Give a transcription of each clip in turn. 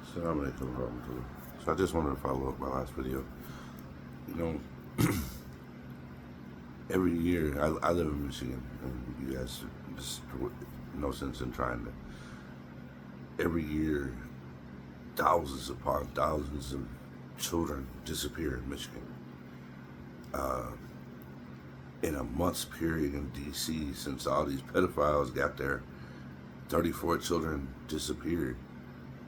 Assalamu alaikum warahmatullah. So I just wanted to follow up my last video. You know, every year I live in Michigan, and you guys just no sense in trying to. Every year, thousands upon thousands of children disappear in Michigan. Uh, in a month's period in D.C., since all these pedophiles got there, 34 children disappeared,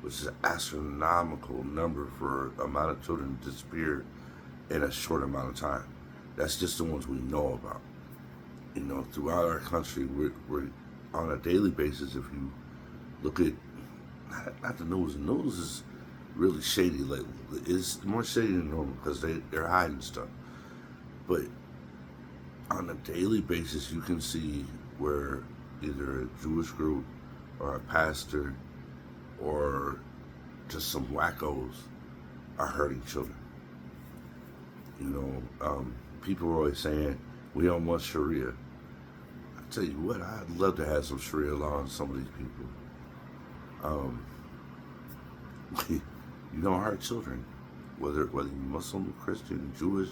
which is an astronomical number for amount of children to disappear in a short amount of time. That's just the ones we know about. You know, throughout our country, we're on a daily basis. If you look at not the news is really shady lately. It's more shady than normal because they're hiding stuff. But on a daily basis, you can see where either a Jewish group or a pastor or just some wackos are hurting children. You know, people are always saying, we don't want Sharia. I tell you what, I'd love to have some Sharia law on some of these people. You don't hurt children, whether you're Muslim, Christian, Jewish,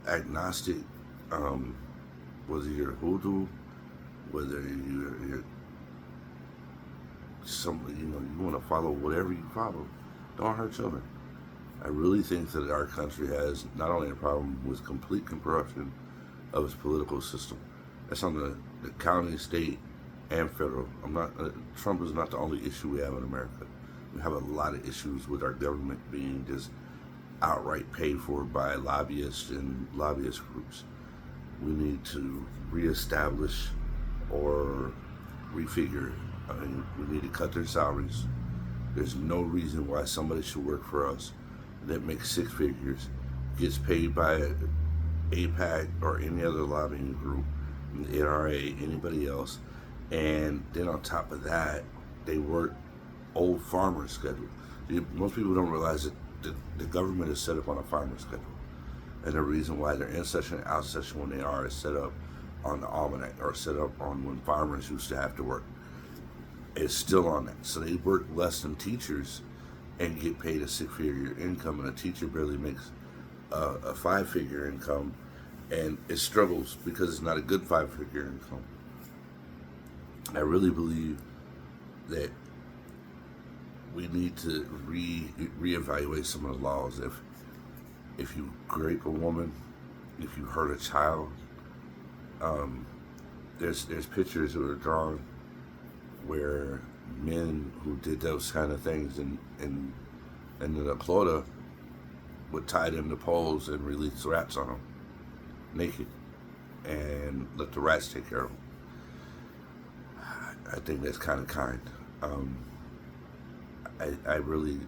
agnostic, whether you're Hoodoo, whether you're somebody, you want to follow whatever you follow. Don't hurt children. I really think that our country has not only a problem with complete corruption of its political system. That's on the county, state, and federal. Trump is not the only issue we have in America. We have a lot of issues with our government being just outright paid for by lobbyists and lobbyist groups. We need to reestablish or refigure. I mean, we need to cut their salaries. There's no reason why somebody should work for us that makes six figures, gets paid by AIPAC or any other lobbying group, the NRA, anybody else, and then on top of that, they work old farmer schedule. Most people don't realize that the government is set up on a farmer schedule, and the reason why they're in session and out session when they are is set up on the almanac or set up on when farmers used to have to work. It's still on that, so they work less than teachers and get paid a six-figure income, and a teacher barely makes a five-figure income, and it struggles because it's not a good five-figure income. I really believe that we need to reevaluate some of the laws. If you rape a woman, if you hurt a child, there's pictures that are drawn where men who did those kind of things in the Florida would tie them to poles and release rats on them naked and let the rats take care of them. I think that's kind of kind. I really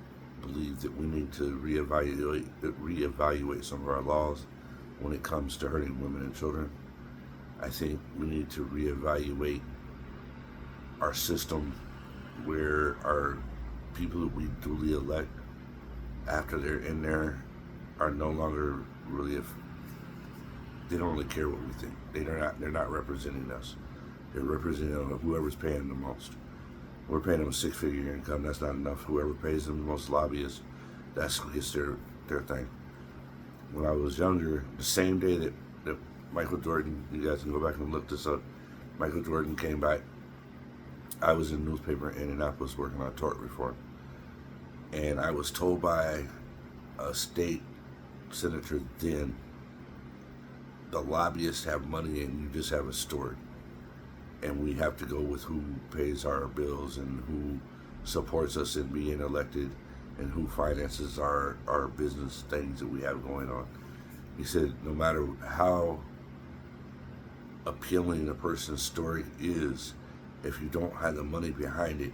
believe that we need to reevaluate some of our laws when it comes to hurting women and children. I think we need to reevaluate our system where our people that we duly elect after they're in there are no longer really, they don't really care what we think. They're not representing us. They're representing whoever's paying the most. We're paying them a six-figure income. That's not enough. Whoever pays them the most, lobbyists, that's who gets their thing. When I was younger, the same day that Michael Jordan, you guys can go back and look this up, Michael Jordan came back, I was in the newspaper in Indianapolis working on tort reform. And I was told by a state senator then, the lobbyists have money and you just have a story. And we have to go with who pays our bills and who supports us in being elected and who finances our business things that we have going on. He said, no matter how appealing a person's story is, if you don't have the money behind it,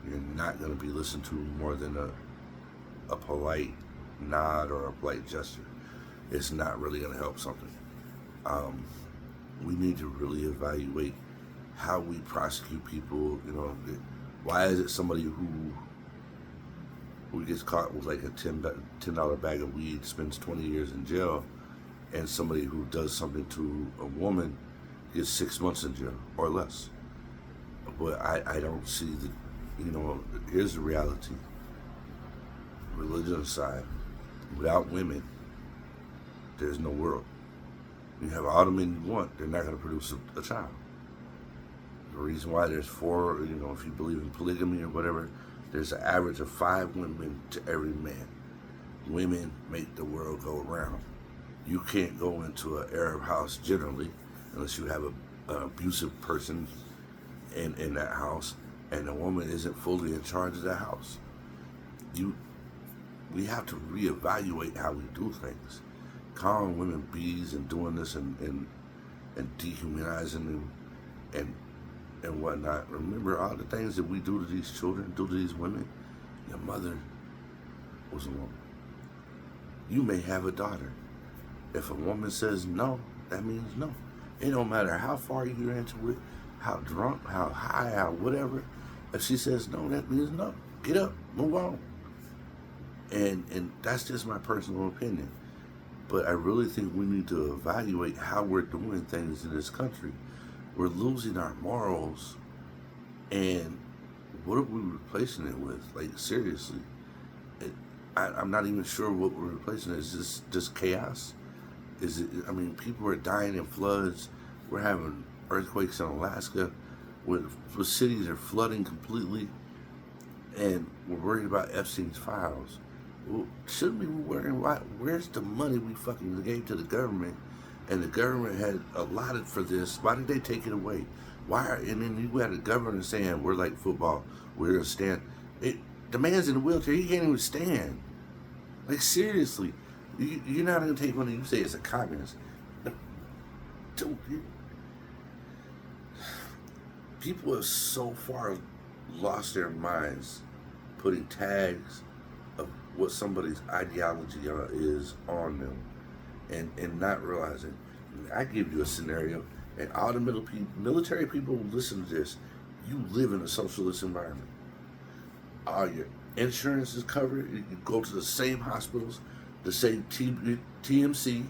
you're not going to be listened to more than a polite nod or a polite gesture. It's not really going to help something. We need to really evaluate how we prosecute people. You know, why is it somebody who gets caught with like a $10 bag of weed spends 20 years in jail, and somebody who does something to a woman gets 6 months in jail or less? But I don't see here's the reality. religion aside, without women, there's no world. You have all the men you want, they're not going to produce a child. The reason why there's four, if you believe in polygamy or whatever, there's an average of 5 women to every man. Women make the world go around. You can't go into an Arab house generally unless you have an abusive person in that house, and the woman isn't fully in charge of that house. We have to reevaluate how we do things. Calling women bees and doing this and dehumanizing them and whatnot. Remember all the things that we do to these children, do to these women. Your mother was a woman. You may have a daughter. If a woman says no, that means no. It don't matter how far you're into it, how drunk, how high, how whatever. If she says no, that means no. Get up, move on. And that's just my personal opinion. But I really think we need to evaluate how we're doing things in this country. We're losing our morals, and what are we replacing it with? Like, seriously. I'm not even sure what we're replacing it. Is this just chaos? Is it? I mean, people are dying in floods. We're having earthquakes in Alaska, where cities are flooding completely, and we're worried about Epstein's files. Well, shouldn't we be worrying? Where's the money we fucking gave to the government, and the government had allotted for this? Why did they take it away? And then you had the governor saying, we're like football, we're gonna stand. The man's in a wheelchair, he can't even stand. Like, seriously, you're not gonna take money. You say it's a communist. People have so far lost their minds putting tags of what somebody's ideology is on them, and not realizing. I give you a scenario, and all the military people who listen to this, you live in a socialist environment. All your insurance is covered. You go to the same hospitals, the same TMC,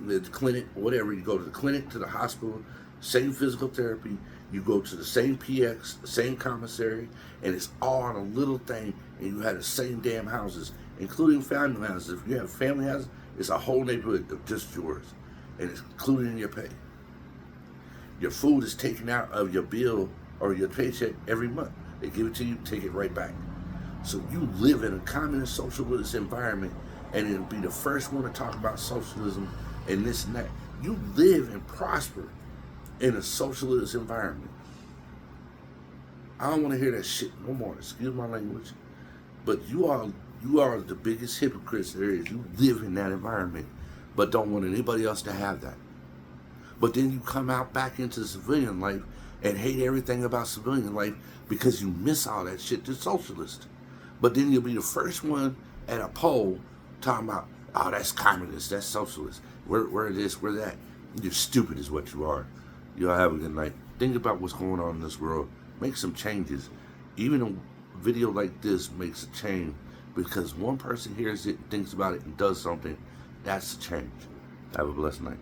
the clinic, whatever. You go to the clinic, to the hospital, same physical therapy. You go to the same PX, the same commissary, and it's all on a little thing, and you have the same damn houses, including family houses. If you have family houses, it's a whole neighborhood of just yours, and it's included in your pay. Your food is taken out of your bill or your paycheck every month. They give it to you, take it right back. So you live in a communist socialist environment, and it'll be the first one to talk about socialism and this and that. You live and prosper in a socialist environment. I don't want to hear that shit no more. Excuse my language. But you are the biggest hypocrites there is. You live in that environment, but don't want anybody else to have that. But then you come out back into civilian life and hate everything about civilian life because you miss all that shit to socialist. But then you'll be the first one at a poll talking about, oh, that's communist, that's socialist. We're this, we're that. You're stupid is what you are. Y'all have a good night. Think about what's going on in this world. Make some changes. Even a video like this makes a change, because one person hears it, thinks about it, and does something. That's a change. Have a blessed night.